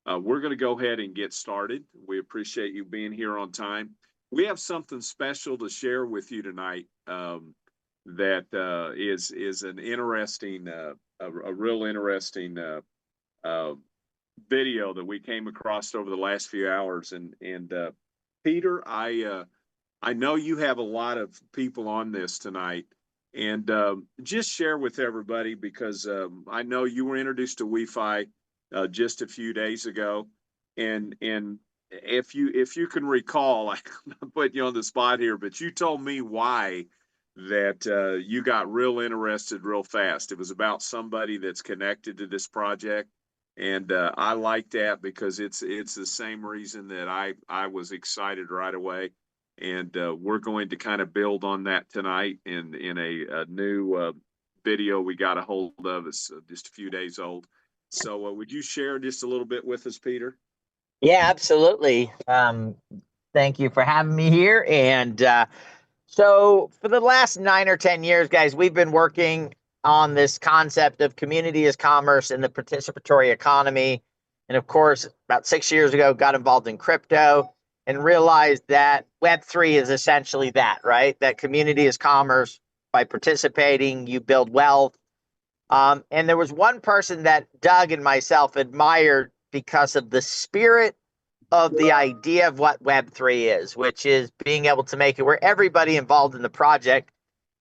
We're going to go ahead and get started. We appreciate you being here on time. We have something special to share with you tonight that is an interesting, a real interesting uh, video that we came across over the last few hours. And Peter, I know you have a lot of people on this tonight, and just share with everybody because I know you were introduced to WeFi just a few days ago, and if you can recall, I'm putting you on the spot here, but you told me why that you got real interested real fast. It was about somebody that's connected to this project, and I like that because it's the same reason that I was excited right away. And we're going to kind of build on that tonight in a new video we got a hold of. It's just a few days old. So would you share just a little bit with us, Peter? Yeah, absolutely. Thank you for having me here. And so, for the last 9 or 10 years, guys, we've been working on this concept of community as commerce and the participatory economy. And of course, about 6 years ago, got involved in crypto and realized that Web3 is essentially that, right? That community is commerce. By participating, you build wealth. And there was one person that Doug and myself admired because of the spirit of the idea of what Web3 is, which is being able to make it where everybody involved in the project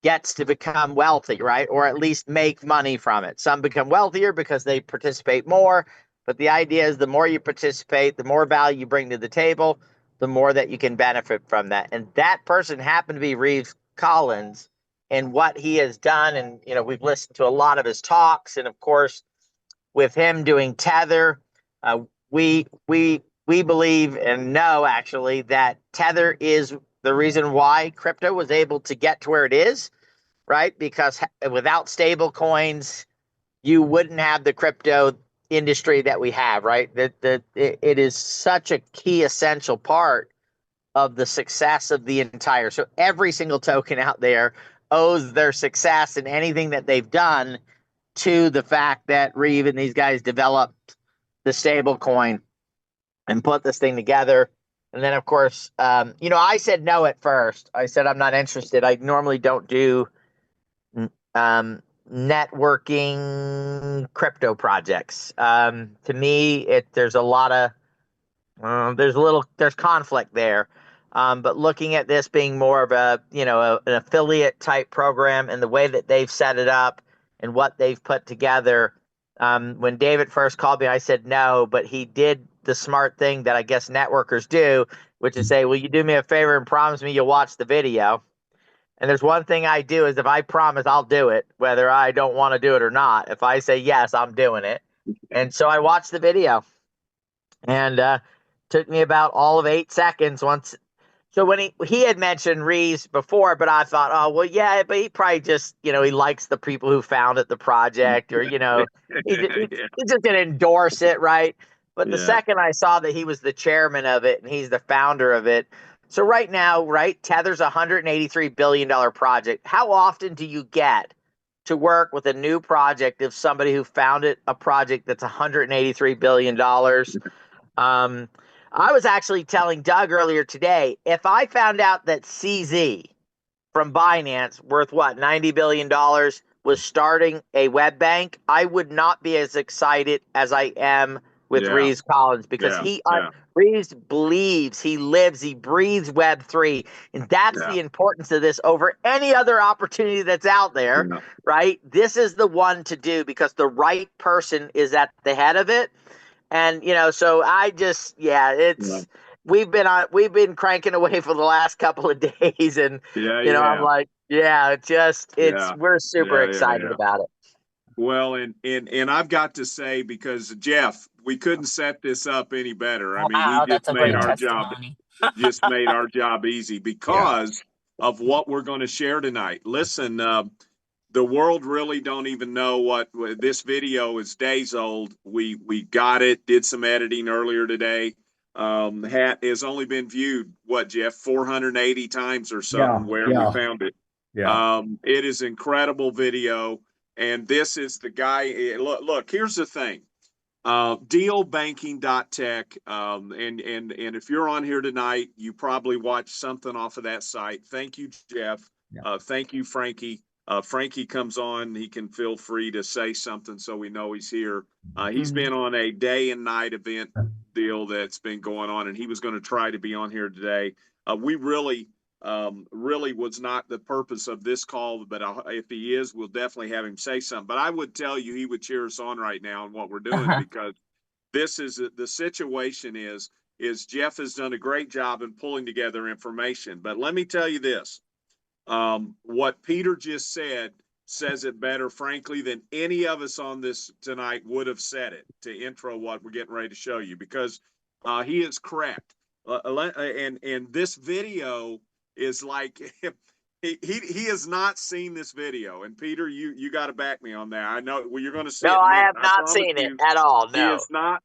gets to become wealthy, right? Or at least make money from it. Some become wealthier because they participate more. But the idea is the more you participate, the more value you bring to the table, the more that you can benefit from that. And that person happened to be Reeves Collins and what he has done. And, we've listened to a lot of his talks. And of course, with him doing Tether, uh, we believe and know actually that Tether is the reason why crypto was able to get to where it is, right? Because without stable coins, you wouldn't have the crypto industry that we have, right? It is such a key essential part of the success of the entire. So every single token out there owes their success and anything that they've done to the fact that Reeve and these guys developed the stable coin and put this thing together. And then, of course, I said no at first. I said I'm not interested. I normally don't do networking crypto projects. To me, there's a lot of there's conflict there. But looking at this being more of an affiliate type program and the way that they've set it up and what they've put together. When David first called me, I said no, but he did the smart thing that I guess networkers do, which is say, will you do me a favor and promise me you'll watch the video? And there's one thing I do is if I promise, I'll do it, whether I don't want to do it or not. If I say yes, I'm doing it. And so I watched the video and took me about all of 8 seconds once. So when he had mentioned Reeves before, but I thought, oh, well, yeah, but he probably just, he likes the people who founded the project or, he's just going to endorse it, right? But the Yeah. second I saw that he was the chairman of it and he's the founder of it. So right now, right, Tether's a $183 billion project. How often do you get to work with a new project of somebody who founded a project that's $183 billion? Um, I was actually telling Doug earlier today, if I found out that CZ from Binance, worth what, $90 billion, was starting a web bank, I would not be as excited as I am with Yeah. Reeves Collins because Yeah. Yeah. Reeves believes, he lives, he breathes Web3. And that's Yeah. the importance of this over any other opportunity that's out there, Yeah. right? This is the one to do because the right person is at the head of it. And so I just, yeah, Yeah. we've been cranking away for the last couple of days, and Yeah. You I'm have. like, yeah, Yeah. we're super Yeah. Yeah. excited Yeah. about it. Well, and I've got to say, because Jeff, we couldn't set this up any better. I mean, he Wow, just that's a made great our Yeah. job testimony. easy Yeah. because of what we're going to share tonight. Listen, the world really don't even know what this video is days old. We got it, did some editing earlier today. Has only been viewed, what, Jeff, 480 times or Yeah. something where we Yeah. found it. Yeah. It is incredible video. And this is the guy. Look, here's the thing. Dealbanking.tech. And if you're on here tonight, you probably watched something off of that site. Thank you, Jeff. Yeah. Thank you, Frankie. Frankie comes on, he can feel free to say something so we know he's here. He's been on a day and night event deal that's been going on, and he was going to try to be on here today. We really was not the purpose of this call, but if he is, we'll definitely have him say something. But I would tell you he would cheer us on right now on what we're doing because this is the situation is Jeff has done a great job in pulling together information. But let me tell you this. What Peter just says it better, frankly, than any of us on this tonight would have said it to intro what we're getting ready to show you, because he is correct. And this video is like he has not seen this video. And Peter, you got to back me on that. I know well, you're going to see No, it. I have not seen it at all. No,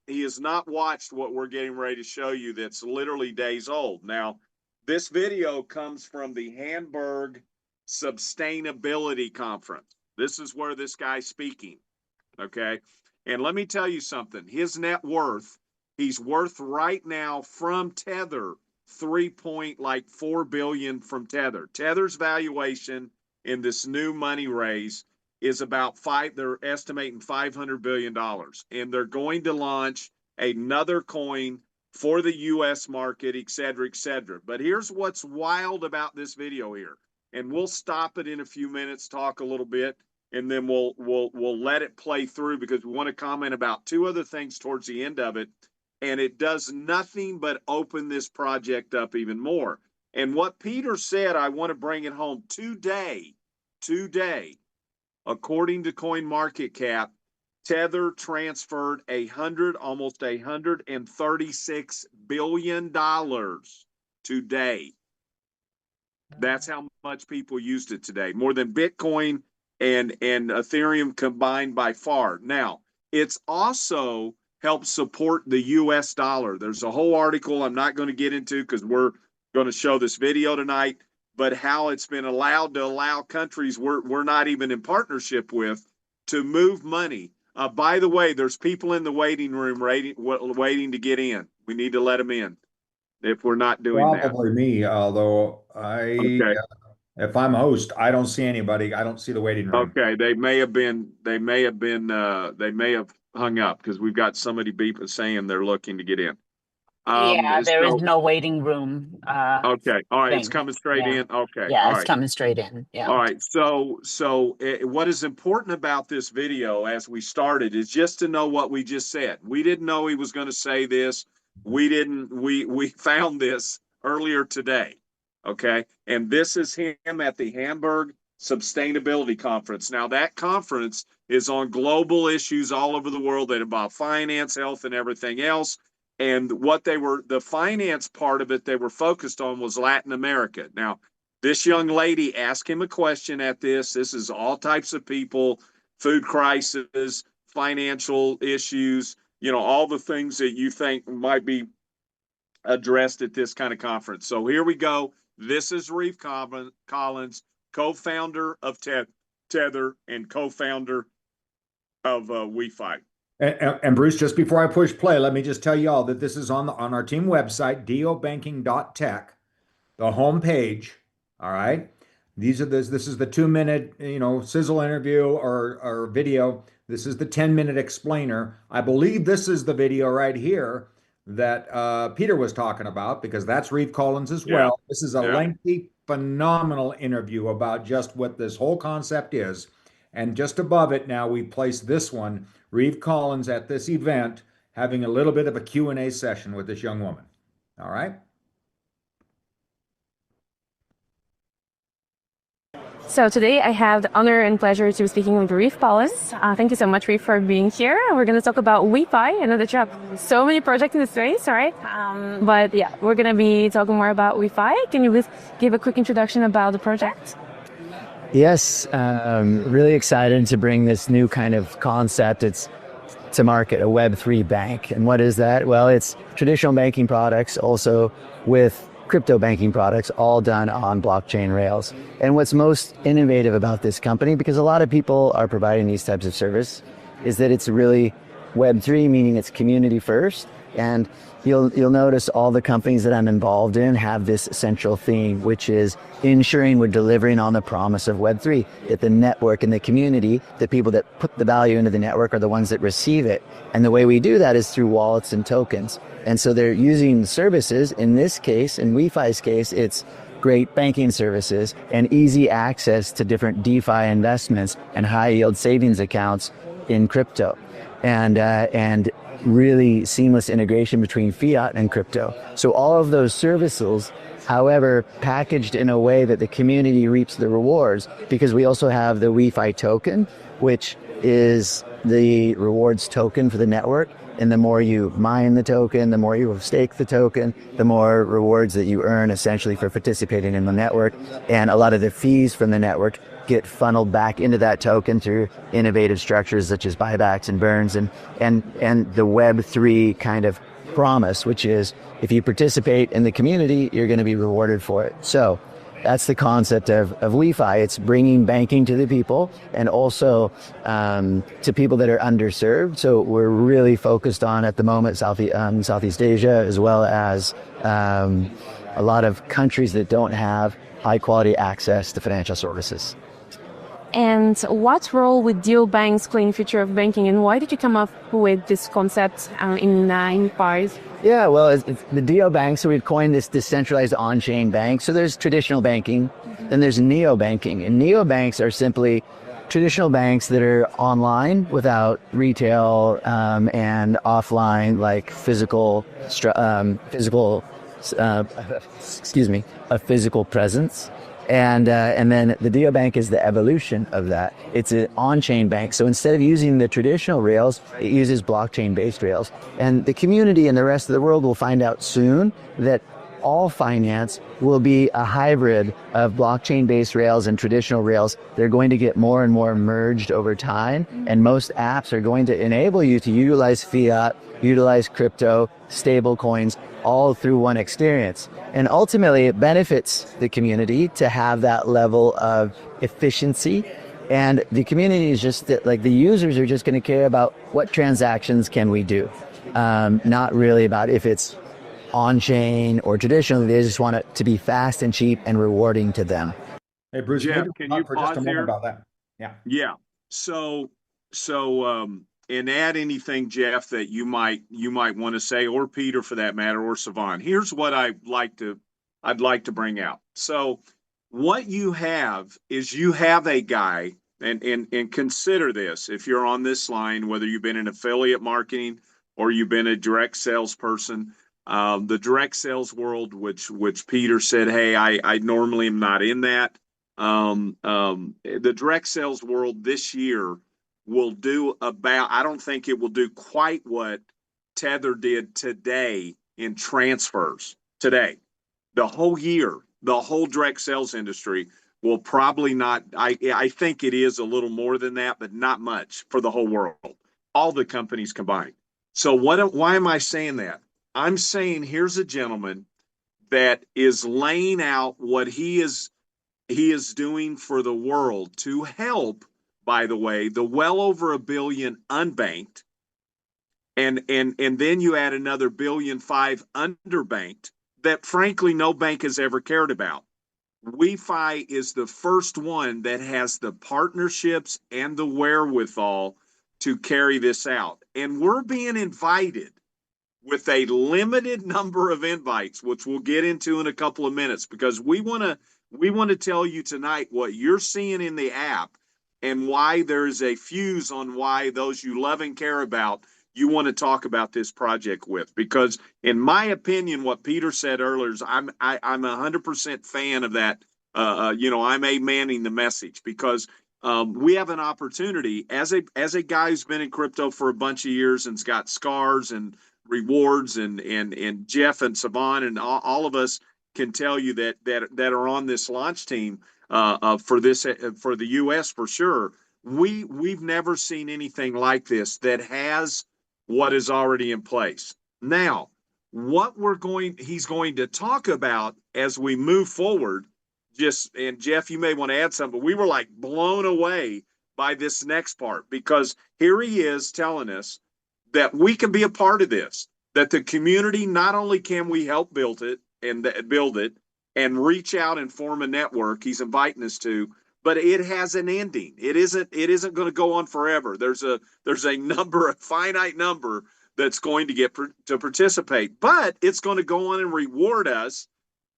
He has not watched what we're getting ready to show you. That's literally days old now. This video comes from the Hamburg Sustainability Conference. This is where this guy's speaking, okay? And let me tell you something. His net worth, he's worth right now from Tether $3.4 billion from Tether. Tether's valuation in this new money raise is about they're estimating $500 billion. And they're going to launch another coin for the U.S. market, et cetera, et cetera. But here's what's wild about this video here. And we'll stop it in a few minutes, talk a little bit, and then we'll let it play through because we want to comment about two other things towards the end of it. And it does nothing but open this project up even more. And what Peter said, I want to bring it home today, according to CoinMarketCap, Tether transferred almost $136 billion today. That's how much people used it today. More than Bitcoin and Ethereum combined by far. Now, it's also helped support the US dollar. There's a whole article I'm not going to get into because we're going to show this video tonight, but how it's been allowed to allow countries we're not even in partnership with to move money. By the way, there's people in the waiting room waiting to get in. We need to let them in if we're not doing that. Probably me, although Okay. if I'm host, I don't see anybody. I don't see the waiting room. Okay, they may have hung up because we've got somebody beeping saying they're looking to get in. Yeah, there is no waiting room. Okay, all right, it's thing. coming straight Yeah. in. Okay, Yeah, all it's right. coming straight in. Yeah. All right, so what is important about this video as we started is just to know what we just said. We didn't know he was going to say this. We found this earlier today, okay? And this is him at the Hamburg Sustainability Conference. Now, that conference is on global issues all over the world that involve finance, health, and everything else. And the finance part of it they were focused on was Latin America. Now, this young lady asked him a question at this. This is all types of people, food crisis, financial issues, all the things that you think might be addressed at this kind of conference. So here we go. This is Reeve Collins, co-founder of Tether and co-founder of WeFi. And Bruce, just before I push play, let me just tell you all that this is on our team website, dealbanking.tech, the homepage. All right. This is the 2-minute, sizzle interview or video. This is the 10-minute explainer. I believe this is the video right here that Peter was talking about because that's Reeve Collins as well. This is a lengthy, phenomenal interview about just what this whole concept is. And just above it now, we place this one, Reeve Collins at this event, having a little bit of a Q&A session with this young woman. All right. So today I have the honor and pleasure to be speaking with Reeve Collins. Thank you so much, Reeve, for being here. We're going to talk about WeFi. I know that you have so many projects in this space, all right? But yeah, we're going to be talking more about WeFi. Can you please give a quick introduction about the project? Yes, really excited to bring this new kind of concept. It's to market, a Web3 bank. And what is that? Well, it's traditional banking products also with crypto banking products, all done on blockchain rails. And what's most innovative about this company, because a lot of people are providing these types of service, is that it's really Web3 meaning it's community first. And you'll notice all the companies that I'm involved in have this central theme, which is ensuring we're delivering on the promise of Web3, that the network and the community, the people that put the value into the network are the ones that receive it. And the way we do that is through wallets and tokens. And so they're using services. In this case, in WeFi's case, it's great banking services and easy access to different DeFi investments and high yield savings accounts in crypto. And really seamless integration between fiat and crypto. So all of those services, however, packaged in a way that the community reaps the rewards, because we also have the WeFi token, which is the rewards token for the network. And the more you mine the token, the more you stake the token, the more rewards that you earn essentially for participating in the network. And a lot of the fees from the network get funneled back into that token through innovative structures such as buybacks and burns and the Web3 kind of promise, which is if you participate in the community, you're going to be rewarded for it. So that's the concept of WeFi. It's bringing banking to the people and also to people that are underserved. So we're really focused on, at the moment, Southeast Asia, as well as a lot of countries that don't have high quality access to financial services. And what role would neobanks play in the future of banking, and why did you come up with this concept in PARS? Yeah, well, it's the neobanks, so we've coined this decentralized on-chain bank. So there's traditional banking, then there's neobanking. And neobanks are simply traditional banks that are online without retail and offline, like a physical presence. And then the neobank is the evolution of that. It's an on-chain bank. So instead of using the traditional rails, it uses blockchain-based rails. And the community and the rest of the world will find out soon that all finance will be a hybrid of blockchain-based rails and traditional rails. They're going to get more and more merged over time. And most apps are going to enable you to utilize fiat, utilize crypto, stable coins, all through one experience. And ultimately, it benefits the community to have that level of efficiency. And the community is just that, like, the users are just going to care about what transactions can we do, not really about if it's on-chain or traditional. They just want it to be fast and cheap and rewarding to them. Hey, Bruce, Jeff, maybe can you for just a pause moment here? about that? Yeah. Yeah. So, and add anything, Jeff, that you might want to say, or Peter for that matter, or Savon. Here's what I'd like to bring out. So what you have is you have a guy, and consider this, if you're on this line, whether you've been in affiliate marketing or you've been a direct salesperson, the direct sales world, which Peter said, hey, I normally am not in that. The direct sales world this year will do about, I don't think it will do quite what Tether did today in transfers today. The whole year, the whole direct sales industry will probably not, I think it is a little more than that, but not much for the whole world, all the companies combined. So why am I saying that? I'm saying here's a gentleman that is laying out what he is doing for the world to help, by the way, the well over 1 billion unbanked, and then you add another 1.5 billion underbanked that frankly no bank has ever cared about. WeFi is the first one that has the partnerships and the wherewithal to carry this out. And we're being invited with a limited number of invites, which we'll get into in a couple of minutes, because we want to tell you tonight what you're seeing in the app and why there's a fuse on why those you love and care about, you want to talk about this project with. Because in my opinion, what Peter said earlier is I'm 100% fan of that. I'm manning the message, because we have an opportunity as a guy who's been in crypto for a bunch of years and's got scars and rewards, and Jeff and Savon and all of us can tell you that are on this launch team for the U.S. for sure. We've never seen anything like this that has what is already in place. Now, what he's going to talk about as we move forward, and Jeff, you may want to add something, but we were like blown away by this next part, because here he is telling us that we can be a part of this, that the community, not only can we help build it and reach out and form a network he's inviting us to, but it has an ending. It isn't going to go on forever. There's a finite number that's going to get to participate, but it's going to go on and reward us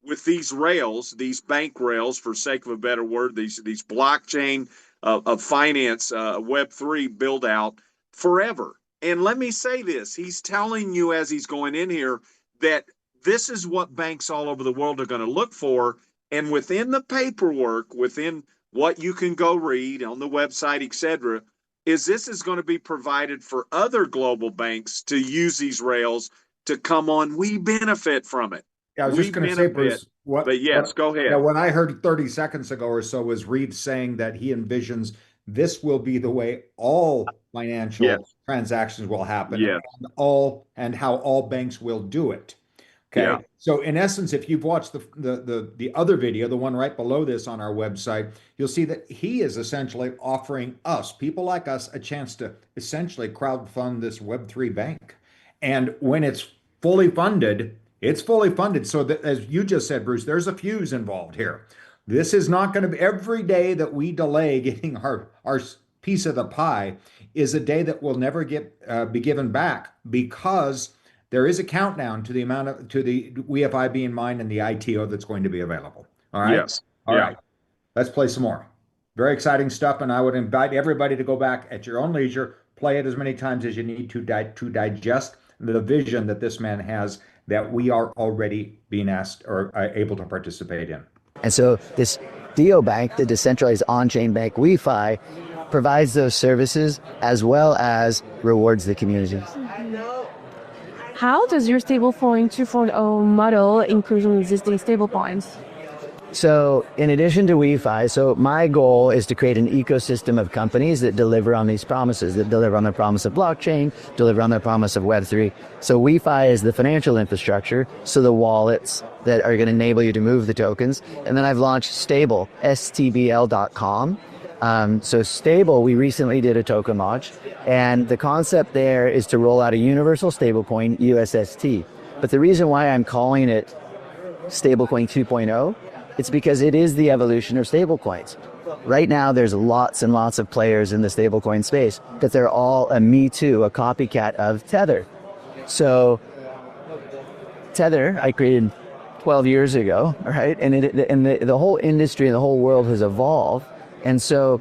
with these rails, these bank rails, for sake of a better word, these blockchain of finance, Web3 build out forever. And let me say this, he's telling you as he's going in here that this is what banks all over the world are going to look for. And within the paperwork, within what you can go read on the website, etc., this is going to be provided for other global banks to use these rails to come on. We benefit from it. Yeah, I was just going to say, Bruce, but yes, go ahead. Yeah, what I heard 30 seconds ago or so was Reed saying that he envisions this will be the way all financial transactions will happen, and how all banks will do it. Okay. Yeah. So in essence, if you've watched the other video, the one right below this on our website, you'll see that he is essentially offering us, people like us, a chance to essentially crowdfund this Web3 bank. And when it's fully funded, So that, as you just said, Bruce, there's a fuse involved here. This is not going to be every day that we delay getting our piece of the pie is a day that will never be given back, because there is a countdown to the WeFi being mined and the ITO that's going to be available. All right. Yes. All right. Let's play some more. Very exciting stuff, and I would invite everybody to go back at your own leisure, play it as many times as you need to digest the vision that this man has, that we are already being asked or able to participate in. And so this DeoBank, the decentralized on-chain bank WeFi, provides those services as well as rewards the community. How does your stablecoin 2.0 model include existing stablecoins? So in addition to WeFi, so my goal is to create an ecosystem of companies that deliver on these promises, that deliver on the promise of blockchain, deliver on the promise of Web3. So WeFi is the financial infrastructure, so the wallets that are going to enable you to move the tokens. And then I've launched Stable, STBL.com. So Stable, we recently did a token launch, and the concept there is to roll out a universal stablecoin, USST. But the reason why I'm calling it Stablecoin 2.0, it's because it is the evolution of stablecoins. Right now, there's lots and lots of players in the stablecoin space, but they're all a me too, a copycat of Tether. So Tether, I created 12 years ago, right? And the whole industry and the whole world has evolved. And so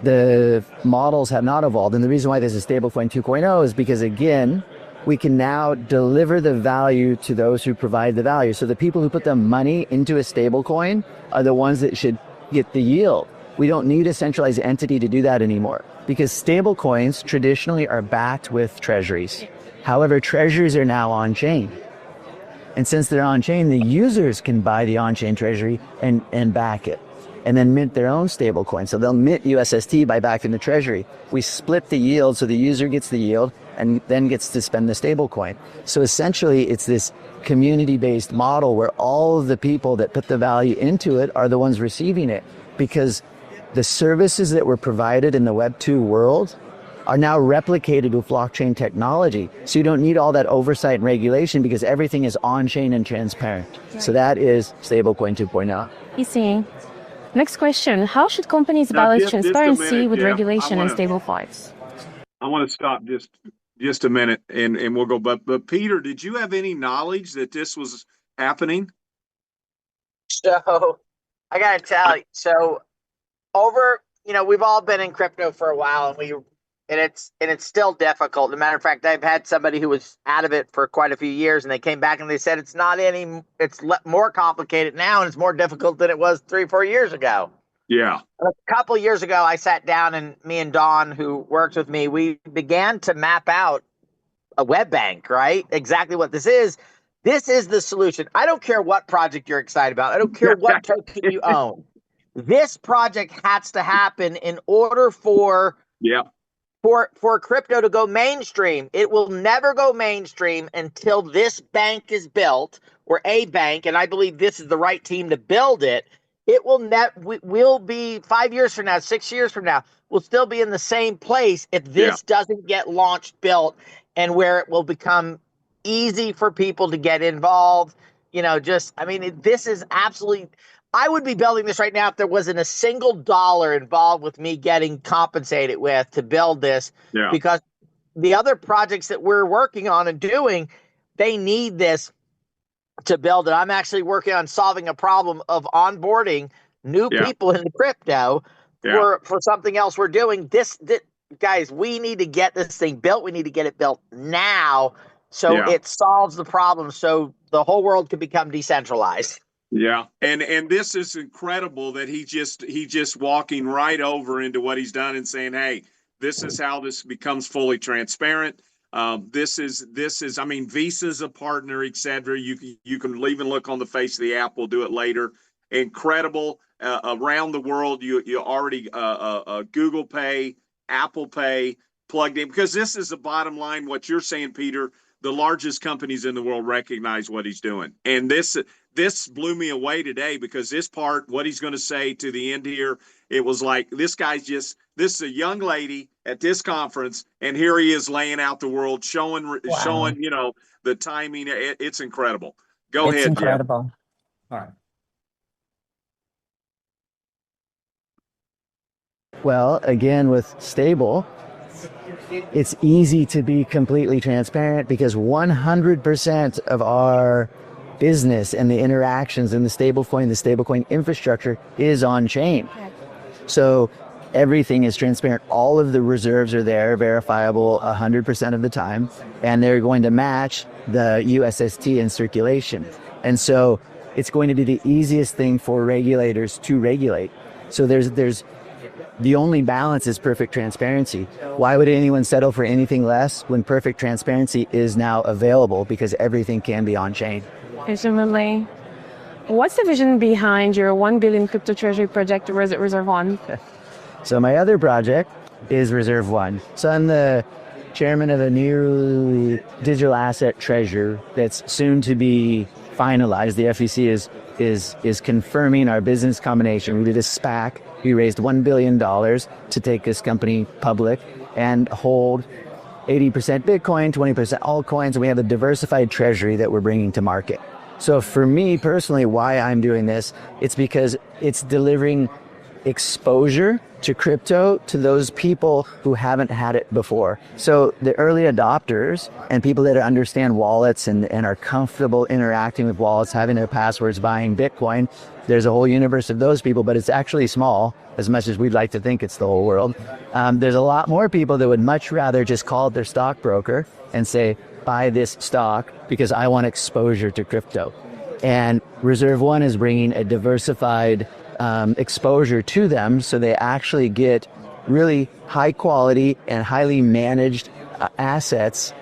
the models have not evolved. And the reason why this is Stablecoin 2.0 is because, again, we can now deliver the value to those who provide the value. So the people who put the money into a stablecoin are the ones that should get the yield. We don't need a centralized entity to do that anymore, because stablecoins traditionally are backed with treasuries. However, treasuries are now on-chain. And since they're on-chain, the users can buy the on-chain treasury and back it, and then mint their own stablecoin. So they'll mint USST by backing the treasury. We split the yield, so the user gets the yield and then gets to spend the stablecoin. So essentially, it's this community-based model where all of the people that put the value into it are the ones receiving it, because the services that were provided in the Web 2 world are now replicated with blockchain technology. So you don't need all that oversight and regulation, because everything is on-chain and transparent. Right. So that is Stablecoin 2.0. Easy. Next question. How should companies balance transparency with regulation and stablecoins? I want to stop just a minute and we'll go. But Peter, did you have any knowledge that this was happening? So I got to tell you, we've all been in crypto for a while, and it's still difficult. As a matter of fact, I've had somebody who was out of it for quite a few years, and they came back and they said it's more complicated now, and it's more difficult than it was 3-4 years ago. Yeah. A couple of years ago, I sat down, and me and Dawn, who works with me, we began to map out a web bank, right? Exactly what this is. This is the solution. I don't care what project you're excited about. I don't care what token you own. This project has to happen in order for crypto to go mainstream. It will never go mainstream until this bank is built, or a bank, and I believe this is the right team to build it. It will we'll be 5 years from now, 6 years from now, we'll still be in the same place if this doesn't get launched, built, and where it will become easy for people to get involved. This is absolutely, I would be building this right now if there wasn't a single dollar involved with me getting compensated with to build this, because the other projects that we're working on and doing, they need this to build it. I'm actually working on solving a problem of onboarding new people into crypto for something else we're doing. This, guys, we need to get this thing built. We need to get it built now so it solves the problem so the whole world can become decentralized. Yeah. And this is incredible that he just walking right over into what he's done and saying, hey, this is how this becomes fully transparent. This is, I mean, Visa's a partner, et cetera. You can even look on the face of the app. We'll do it later. Incredible. Around the world, you already, Google Pay, Apple Pay plugged in, because this is the bottom line. What you're saying, Peter, the largest companies in the world recognize what he's doing. And this blew me away today, because this part, what he's going to say to the end here, it was like, this is a young lady at this conference, and here he is laying out the world, showing, the timing. It's incredible. Go ahead, incredible. Jeff. All right. Well, again, with stable, it's easy to be completely transparent because 100% of our business and the interactions in the stablecoin infrastructure is on chain. So everything is transparent. All of the reserves are there, verifiable 100% of the time, and they're going to match the USST in circulation. And so it's going to be the easiest thing for regulators to regulate. So there's the only balance is perfect transparency. Why would anyone settle for anything less when perfect transparency is now available, because everything can be on chain? Absolutely. What's the vision behind your 1 billion crypto treasury project, Reserve One? So my other project is Reserve One. So I'm the chairman of a new digital asset treasure that's soon to be finalized. The FEC is confirming our business combination. We did a SPAC. We raised $1 billion to take this company public and hold 80% Bitcoin, 20% altcoins, and we have a diversified treasury that we're bringing to market. So for me personally, why I'm doing this, it's because it's delivering exposure to crypto to those people who haven't had it before. So the early adopters and people that understand wallets and are comfortable interacting with wallets, having their passwords, buying Bitcoin, there's a whole universe of those people, but it's actually small, as much as we'd like to think it's the whole world. There's a lot more people that would much rather just call their stockbroker and say, buy this stock because I want exposure to crypto. And Reserve One is bringing a diversified exposure to them, so they actually get really high quality and highly managed assets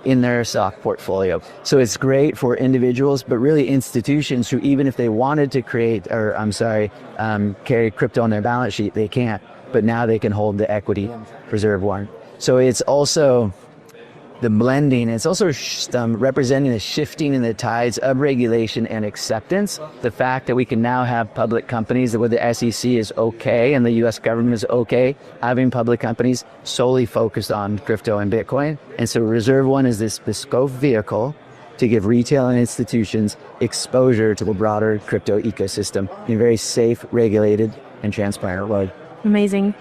in their stock portfolio. So it's great for individuals, but really institutions who, even if they wanted to carry crypto on their balance sheet, they can't. But now they can hold the equity Reserve One. So it's also the blending. It's also representing the shifting in the tides of regulation and acceptance. The fact that we can now have public companies where the SEC is okay and the US government is okay having public companies solely focused on crypto and Bitcoin. And so Reserve One is this bespoke vehicle to give retail and institutions exposure to the broader crypto ecosystem in a very safe, regulated, and transparent way. Amazing.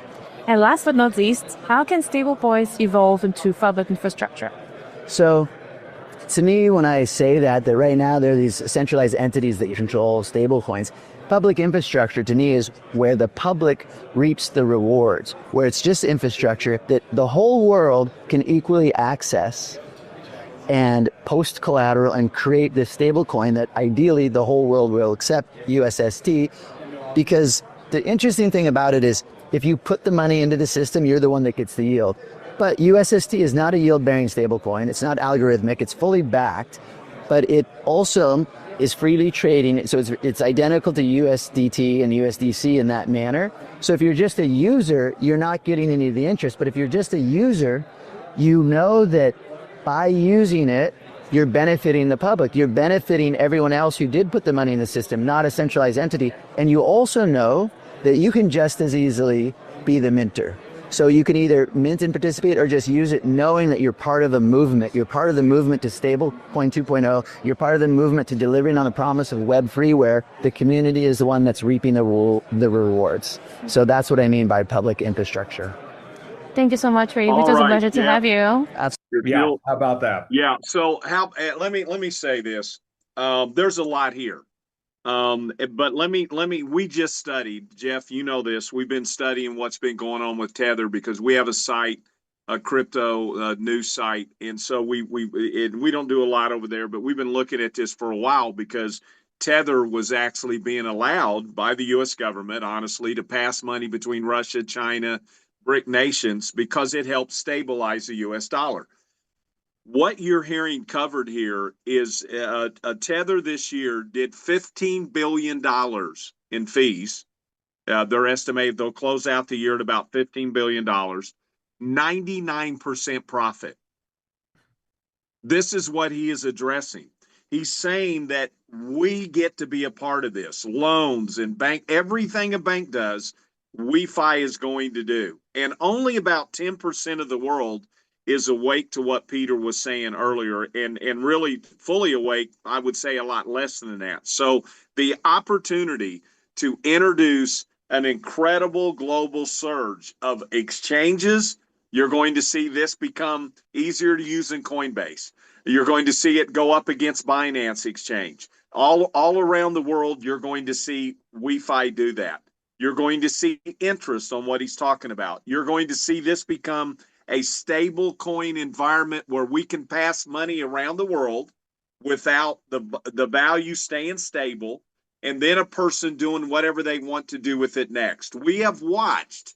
And last but not least, how can stablecoins evolve into public infrastructure? So, to me, when I say that right now there are these centralized entities that control stablecoins, public infrastructure to me is where the public reaps the rewards, where it's just infrastructure that the whole world can equally access and post collateral and create this stablecoin that ideally the whole world will accept, USST, because the interesting thing about it is if you put the money into the system, you're the one that gets the yield. But USST is not a yield-bearing stablecoin. It's not algorithmic. It's fully backed, but it also is freely trading. So it's identical to USDT and USDC in that manner. So if you're just a user, you're not getting any of the interest. But if you're just a user, you know that by using it, you're benefiting the public. You're benefiting everyone else who did put the money in the system, not a centralized entity. And you also know that you can just as easily be the minter. So you can either mint and participate or just use it knowing that you're part of a movement. You're part of the movement to stablecoin 2.0. You're part of the movement to delivering on the promise of Web3, where the community is the one that's reaping the rewards. So that's what I mean by public infrastructure. Thank you so much, Ray. It All was a right, pleasure to have you. Yeah, how about that? Yeah. So let me say this. There's a lot here. But we just studied, Jeff, you know this. We've been studying what's been going on with Tether because we have a site, a crypto news site. And so we don't do a lot over there, but we've been looking at this for a while because Tether was actually being allowed by the US government, honestly, to pass money between Russia, China, BRIC nations because it helps stabilize the US dollar. What you're hearing covered here is a Tether this year did $15 billion in fees. They're estimated they'll close out the year at about $15 billion, 99% profit. This is what he is addressing. He's saying that we get to be a part of this. Loans and bank, everything a bank does, WeFi is going to do. And only about 10% of the world is awake to what Peter was saying earlier, and really fully awake, I would say a lot less than that. So the opportunity to introduce an incredible global surge of exchanges, you're going to see this become easier to use in Coinbase. You're going to see it go up against Binance Exchange. All around the world, you're going to see WeFi do that. You're going to see interest on what he's talking about. You're going to see this become a stable coin environment where we can pass money around the world without the value staying stable, and then a person doing whatever they want to do with it next. We have watched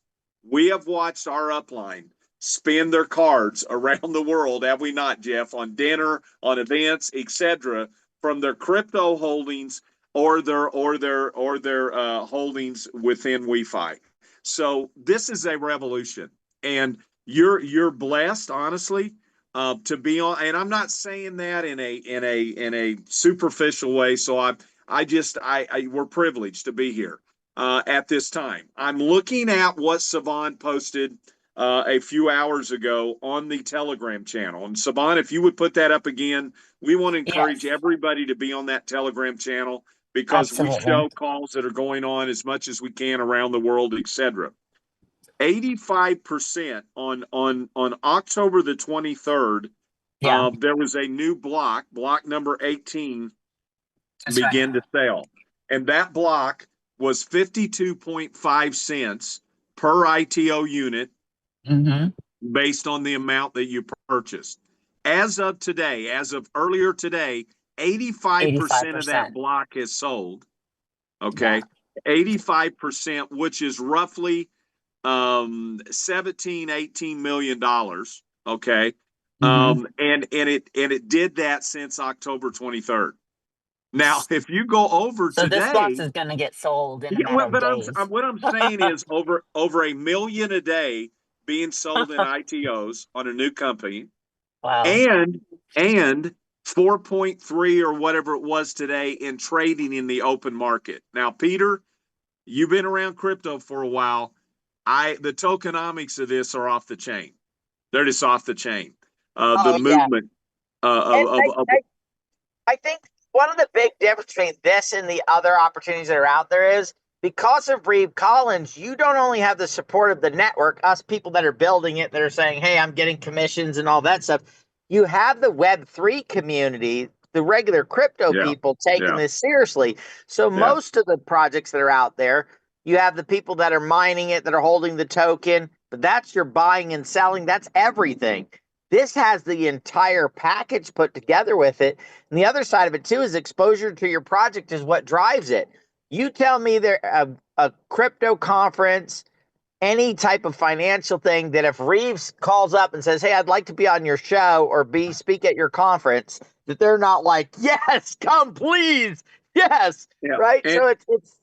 our upline spend their cards around the world, have we not, Jeff, on dinner, on events, etc., from their crypto holdings or their holdings within WeFi. So this is a revolution, and you're blessed, honestly, to be on. And I'm not saying that in a superficial way. So we're privileged to be here at this time. I'm looking at what Savan posted a few hours ago on the Telegram channel. And Savan, if you would put that up again, we want to encourage everybody to be on that Telegram channel because we show calls that are going on as much as we can around the world, etc. 85% on October the 23rd, there was a new block number 18, began to sell. And that block was 52.5 cents per ITO unit based on the amount that you purchased. As of today, as of earlier today, 85% of that block has sold. Okay. Yeah. 85%, which is roughly 17-18 million dollars. Okay. And it did that since October 23rd. Now, if you go over today, this box is going to get sold in a matter of days. What I'm saying is over $1 million a day being sold in ITOs on a new company. Wow. And 4.3 or whatever it was today in trading in the open market. Now, Peter, you've been around crypto for a while. The tokenomics of this are off the chain. They're just off the chain. The movement. I think one of the big differences between this and the other opportunities that are out there is because of Reeve Collins, you don't only have the support of the network, us people that are building it, that are saying, hey, I'm getting commissions and all that stuff. You have the Web3 community, the regular crypto people taking this seriously. So most of the projects that are out there, you have the people that are mining it, that are holding the token, but that's your buying and selling. That's everything. This has the entire package put together with it. And the other side of it, too, is exposure to your project is what drives it. You tell me there a crypto conference, any type of financial thing, that if Reeves calls up and says, hey, I'd like to be on your show or speak at your conference, that they're not like, yes, come please. Yes. Yeah. Right. And so it's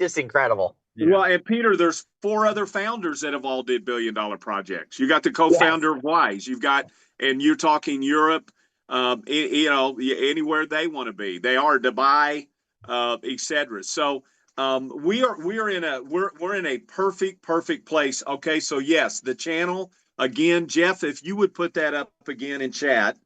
just incredible. Yeah. Well, and Peter, there's 4 other founders that have all did $1 billion projects. You got the co-founder of Wise. You've got, and you're talking Europe, anywhere they want to be. They are Dubai, etc. So we are in a we're in a perfect place. Okay, so yes, the channel again, Jeff, if you would put that up again in chat.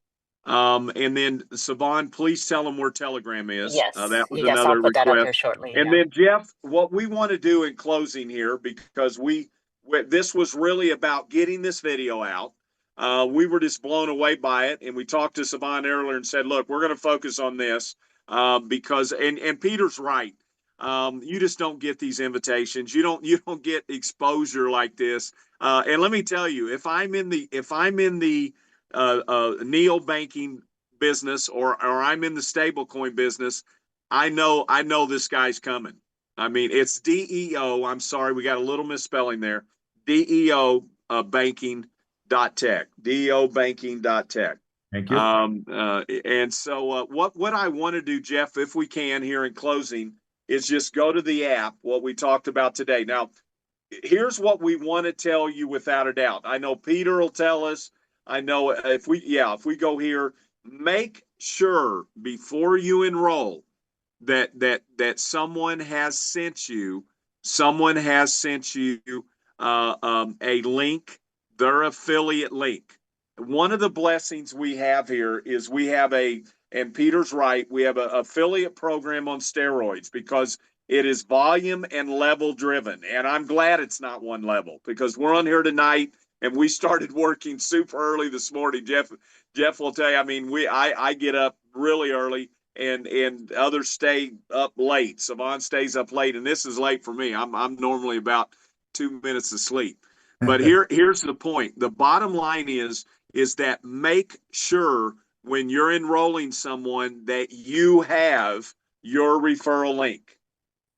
And then Saban, please tell them where Telegram is. That was Yes, I'll another put that up request. here shortly. And Yeah. then Jeff, what we want to do in closing here, because this was really about getting this video out. We were just blown away by it, and we talked to Saban earlier and said, "Look, we're going to focus on this because." And Peter's right. You just don't get these invitations. You don't get exposure like this. And let me tell you, if I'm in the neo banking business or I'm in the stable coin business, I know this guy's coming. I mean, it's DEO. I'm sorry, we got a little misspelling there. DEO banking.tech. DEO banking.tech. Thank you. And so what I want to do, Jeff, if we can here in closing, is just go to the app, what we talked about today. Now, here's what we want to tell you without a doubt. I know Peter will tell us. I know if we go here, make sure before you enroll that someone has sent you a link, their affiliate link. One of the blessings we have here is and Peter's right, we have an affiliate program on steroids because it is volume and level driven. And I'm glad it's not one level because we're on here tonight and we started working super early this morning. Jeff will tell you, I mean, I get up really early and others stay up late. Savon stays up late, and this is late for me. I'm normally about 2 minutes of sleep. But here's the point. The bottom line is that make sure when you're enrolling someone that you have your referral link.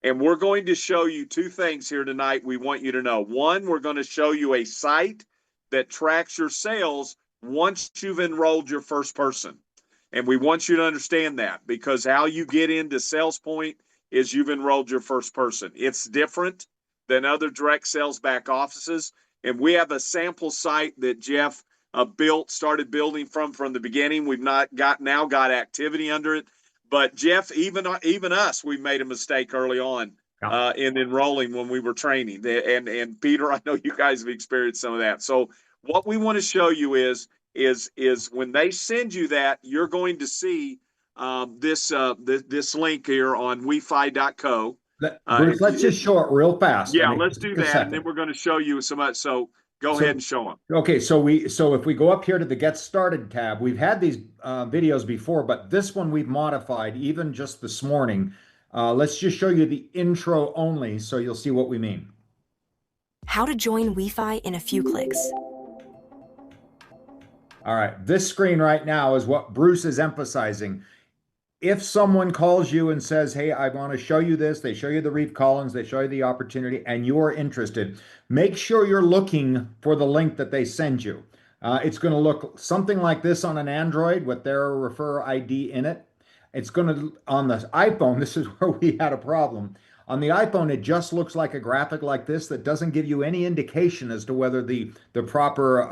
And we're going to show you two things here tonight we want you to know. One, we're going to show you a site that tracks your sales once you've enrolled your first person. And we want you to understand that because how you get into Sales Point is you've enrolled your first person. It's different than other direct sales back offices. And we have a sample site that Jeff started building from the beginning. We've now got activity under it. But Jeff, even us, we made a mistake early on in enrolling when we were training. And Peter, I know you guys have experienced some of that. So what we want to show you is when they send you that, you're going to see this link here on WeFi.co. Bruce, let's just show it real fast. Yeah, I mean, let's do that, and then we're going to show you some. So go ahead and show them. Okay, so if we go up here to the Get Started tab, we've had these videos before, but this one we've modified even just this morning. Let's just show you the intro only, so you'll see what we mean. How to join WeFi in a few clicks. All right, this screen right now is what Bruce is emphasizing. If someone calls you and says, hey, I want to show you this, they show you the Reef Collins, they show you the opportunity, and you are interested, make sure you're looking for the link that they send you. It's going to look something like this on an Android with their referrer ID in it. It's going to, on the iPhone, this is where we had a problem. On the iPhone, it just looks like a graphic like this that doesn't give you any indication as to whether the proper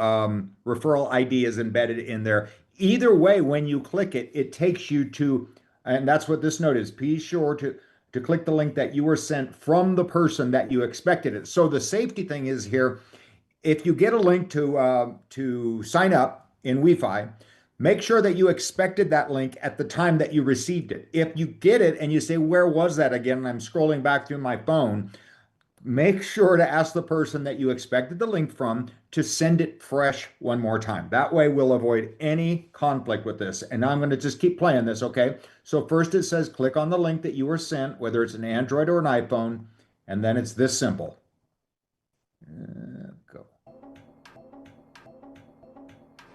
referral ID is embedded in there. Either way, when you click it, it takes you to, and that's what this note is, be sure to click the link that you were sent from the person that you expected it. So the safety thing is here, if you get a link to sign up in WeFi, make sure that you expected that link at the time that you received it. If you get it and you say, where was that again? And I'm scrolling back through my phone, make sure to ask the person that you expected the link from to send it fresh one more time. That way we'll avoid any conflict with this. And I'm going to just keep playing this, okay? So first it says click on the link that you were sent, whether it's an Android or an iPhone, and then it's this simple. Go.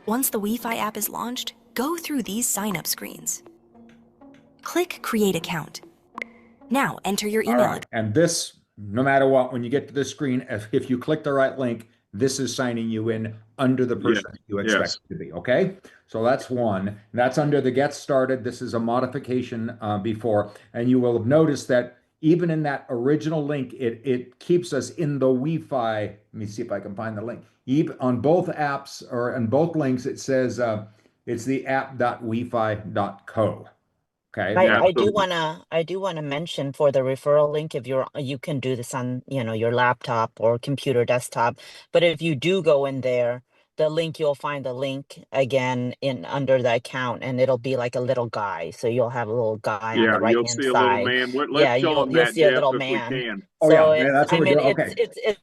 Once the WeFi app is launched, go through these sign-up screens. Click Create Account. Now enter your email address. And this, no matter what, when you get to this screen, if you click the right link, this is signing you in under the person that you expect it to be, okay? So that's one. That's under the Get Started. This is a modification before, and you will have noticed that even in that original link, it keeps us in the WeFi. Let me see if I can find the link. Even on both apps or on both links, it says it's the app.wefi.co. Okay. I, Yeah, I do absolutely. wanna mention for the referral link, if you can do this on, your laptop or computer desktop. But if you do go in there, the link, you'll find the link again in under the account, and it'll be like a little guy. So you'll have a little guy on Yeah, the right you'll hand see a little side. man. Let's Yeah, show them you'll that, see a Jeff, little if we man. can. Oh yeah, So yeah, it's, that's I what we're mean, doing. Okay.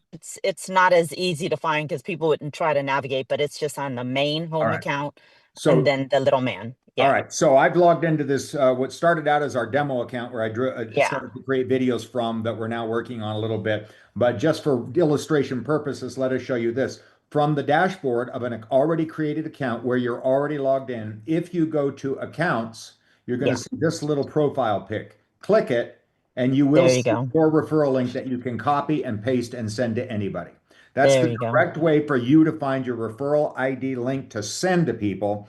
it's not as easy to find because people wouldn't try to navigate, but it's just on the main All home right. account and So then the little man. all Yeah, right, so I've logged into this, what started out as our demo account where I yeah. started to create videos from that we're now working on a little bit. But just for illustration purposes, let us show you this. From the dashboard of an already created account where you're already logged in, if you go to accounts, you're going to Yeah. see this little profile pic. Click it, and you will There you see go. your referral link that you can copy and paste and send to anybody. That's There the you go. direct way for you to find your referral ID link to send to people.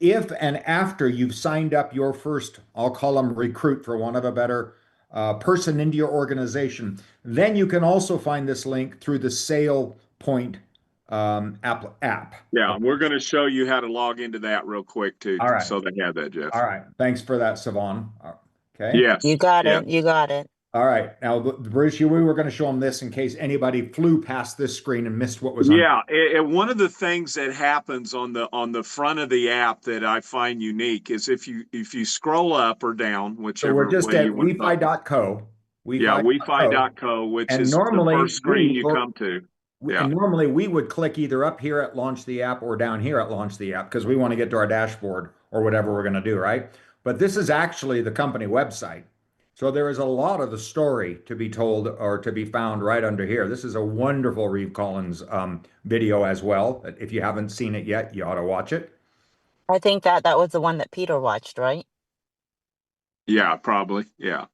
If and after you've signed up your first, I'll call them recruit for want of a better person into your organization, then you can also find this link through the Sale Point app. Yeah, we're going to show you how to log into that real quick too, All right. so they have that, Jeff. All right. Thanks for that, Savon. Okay. Yes. You got Yeah. it. You got it. All right. Now, Bruce, we were going to show them this in case anybody flew past this screen and missed what was on. Yeah, one of the things that happens on the front of the app that I find unique is if you scroll up or down, So whichever we're just way at you want to talk. wefi.co. Yeah, wefi.co. wefi.co, which And is the normally first screen you come to. Yeah. And normally we would click either up here at launch the app or down here at launch the app because we want to get to our dashboard or whatever we're going to do, right? But this is actually the company website. So there is a lot of the story to be told or to be found right under here. This is a wonderful Reeve Collins video as well. If you haven't seen it yet, you ought to watch it. I think that was the one that Peter watched, right? Yeah, probably. Yeah. All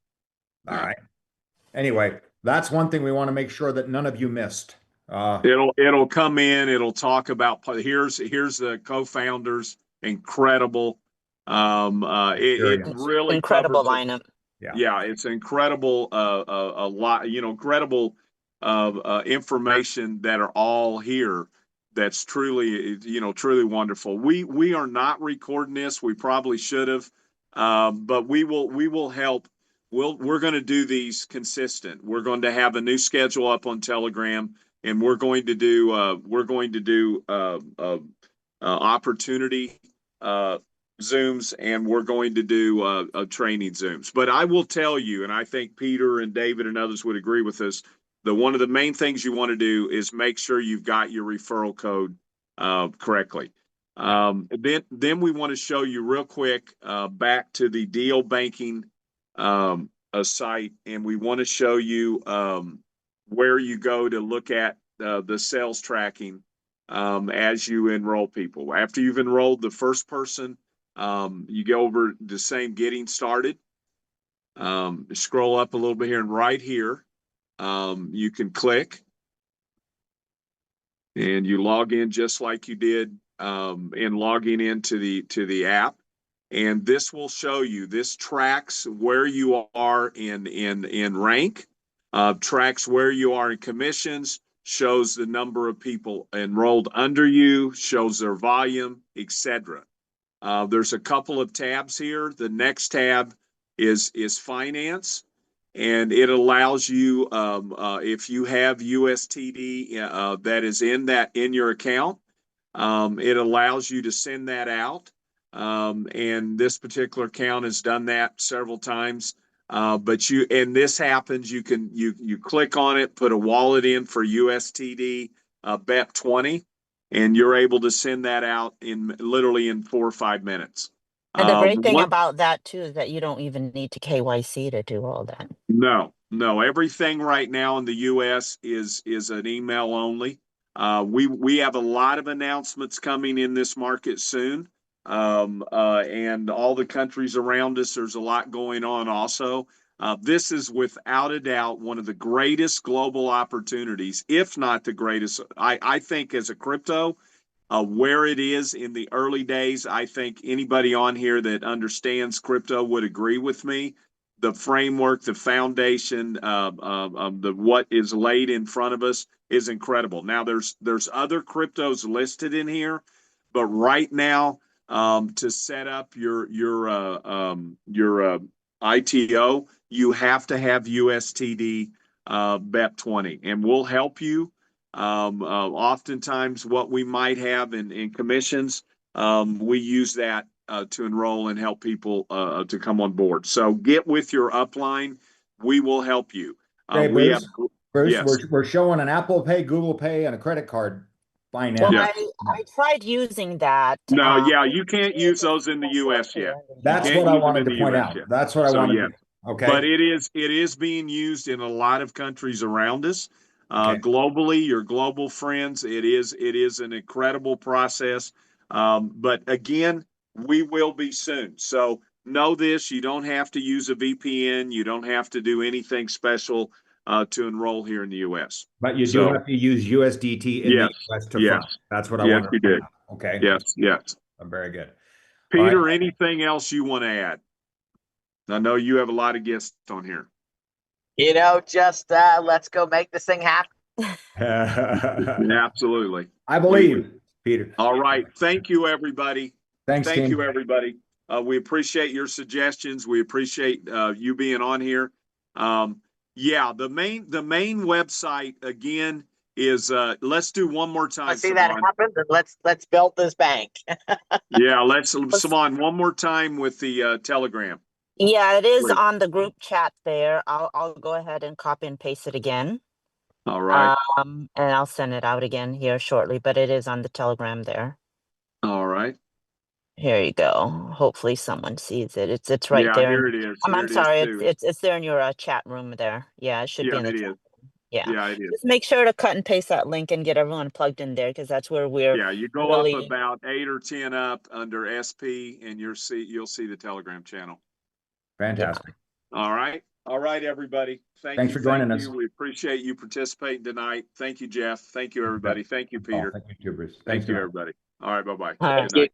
Yeah. right. Anyway, that's one thing we want to make sure that none of you missed. It'll come in, it'll talk about here's the co-founders, incredible. It really Incredible covers lineup. yeah, it's incredible, a lot, incredible information that are all here. That's truly, truly wonderful. We are not recording this. We probably should have, but we will help. We're going to do these consistent. We're going to have a new schedule up on Telegram, and we're going to do opportunity Zooms, and we're going to do training Zooms. But I will tell you, and I think Peter and David and others would agree with us, that one of the main things you want to do is make sure you've got your referral code correctly. Then we want to show you real quick back to the deal banking site, and we want to show you where you go to look at the sales tracking as you enroll people. After you've enrolled the first person, you go over the same getting started. Scroll up a little bit here, and right here, you can click and you log in just like you did in logging into the app. And this will show you, this tracks where you are in rank, tracks where you are in commissions, shows the number of people enrolled under you, shows their volume, etc. There's a couple of tabs here. The next tab is finance, and it allows you if you have USTD that is in your account, it allows you to send that out. And this particular account has done that several times. But this happens, you click on it, put a wallet in for USTD BEP20, and you're able to send that out literally in 4 or 5 minutes. And the great thing about that too is that you don't even need to KYC to do all that. No, everything right now in the US is an email only. We have a lot of announcements coming in this market soon. And all the countries around us, there's a lot going on also. This is without a doubt one of the greatest global opportunities, if not the greatest. I think as a crypto, where it is in the early days, I think anybody on here that understands crypto would agree with me. The framework, the foundation, the what is laid in front of us is incredible. Now there's other cryptos listed in here, but right now to set up your ITO, you have to have USTD BEP20, and we'll help you. Oftentimes, what we might have in commissions, we use that to enroll and help people to come on board. So get with your upline. We will help you. Okay, We have, Bruce, yes. we're showing an Apple Pay, Google Pay, and a credit card finance. Well, Yeah. I tried using that. No, yeah, you can't use those in the US yet. That's Can't what I use them wanted in to the point US out. yet. That's what I So, wanted yeah. to. Okay. But it is being used in a lot of countries around us. Okay. Globally, your global friends, it is an incredible process. But again, we will be soon. So know this, you don't have to use a VPN. You don't have to do anything special to enroll here in the US. But you do So, have to use USDT in yes, the US to yes, fund. That's what I yes, wanted you to point do. out. Okay. Yes, yes. Very good. Peter, All right. anything else you want to add? I know you have a lot of guests on here. You know, just let's go make this thing happen. Absolutely. I believe, Peter. All right. Thank you, everybody. Thanks, Thank team. you, everybody. We appreciate your suggestions. We appreciate you being on here. Yeah, the main website again is let's do one more time. Let's see that Saman. happen. Then let's build this bank. Yeah, let's Saman one more time with the Telegram. Yeah, it is Please. on the group chat there. I'll go ahead and copy and paste it again. All right. And I'll send it out again here shortly, but it is on the Telegram there. All right. Here you go. Hopefully someone sees it. It's right Yeah, there. here it is. Here I'm it is, sorry. too. It's there in your chat room there. Yeah, it should be Yeah, in the it chat is. room. Yeah. Yeah, it is. Just make sure to cut and paste that link and get everyone plugged in there because that's where we're Yeah, you go really up about 8 or 10 up under SP, and you'll see the Telegram channel. Fantastic. All right, everybody. Thanks for joining us. We appreciate you participating tonight. Thank you, Jeff. Thank you, everybody. Thank you, Peter. Thank you, Bruce. Thank you, tonight. everybody. All right, bye bye. All right. Good night.